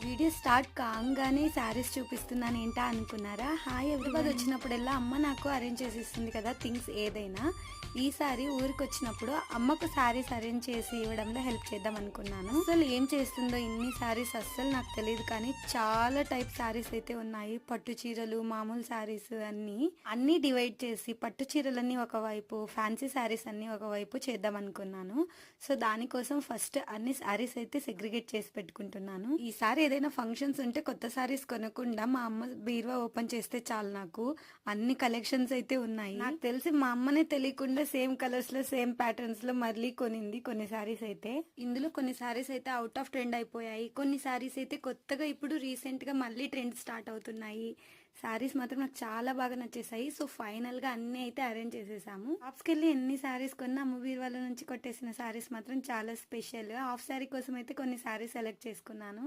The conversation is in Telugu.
వీడియో స్టార్ట్ కాగానే శారీస్ చూపిస్తున్నాను ఏంటా అనుకున్నారా? హాయ్ హైదరాబాద్ వచ్చినప్పుడల్లా అమ్మ నాకు అరేంజ్ చేసి ఇస్తుంది కదా థింగ్స్ ఏదైనా. ఈసారి ఊరికి వచ్చినప్పుడు అమ్మకు శారీస్ అరేంజ్ చేసి ఇవ్వడంలో హెల్ప్ చేద్దాం అనుకున్నాను. అసలు ఏం చేస్తుందో ఇన్ని శారీస్ అస్సలు నాకు తెలియదు, కానీ చాలా టైప్ శారీస్ అయితే ఉన్నాయి. పట్టు చీరలు, మామూలు శారీస్ అన్ని డివైడ్ చేసి పట్టు చీరలన్నీ ఒకవైపు, ఫ్యాన్సీ శారీస్ అన్ని ఒకవైపు చేద్దాం అనుకున్నాను. సో దానికోసం ఫస్ట్ అన్ని శారీస్ అయితే సెగ్రిగేట్ చేసి పెట్టుకుంటున్నాను. ఈసారి ఏదైనా ఫంక్షన్స్ ఉంటే కొత్త శారీస్ కొనకుండా మా అమ్మ బీరువా ఓపెన్ చేస్తే చాలు, నాకు అన్ని కలెక్షన్స్ అయితే ఉన్నాయి. నాకు తెలిసి మా అమ్మనే తెలియకుండా సేమ్ కలర్స్ లో, సేమ్ ప్యాటర్న్స్ లో మళ్ళీ కొనింది కొన్ని శారీస్ అయితే. ఇందులో కొన్ని శారీస్ అయితే అవుట్ ఆఫ్ ట్రెండ్ అయిపోయాయి, కొన్ని శారీస్ అయితే కొత్తగా ఇప్పుడు రీసెంట్ గా మళ్ళీ ట్రెండ్ స్టార్ట్ అవుతున్నాయి. శారీస్ మాత్రం నాకు చాలా బాగా నచ్చేసాయి. సో ఫైనల్ గా అన్ని అయితే అరేంజ్ చేసేసాము. షాప్స్కి వెళ్ళి ఎన్ని శారీస్ కొన్నా అమ్మ బీరువాల నుంచి కొట్టేసిన శారీస్ మాత్రం చాలా స్పెషల్. హాఫ్ శారీ కోసం అయితే కొన్ని శారీస్ సెలెక్ట్ చేసుకున్నాను.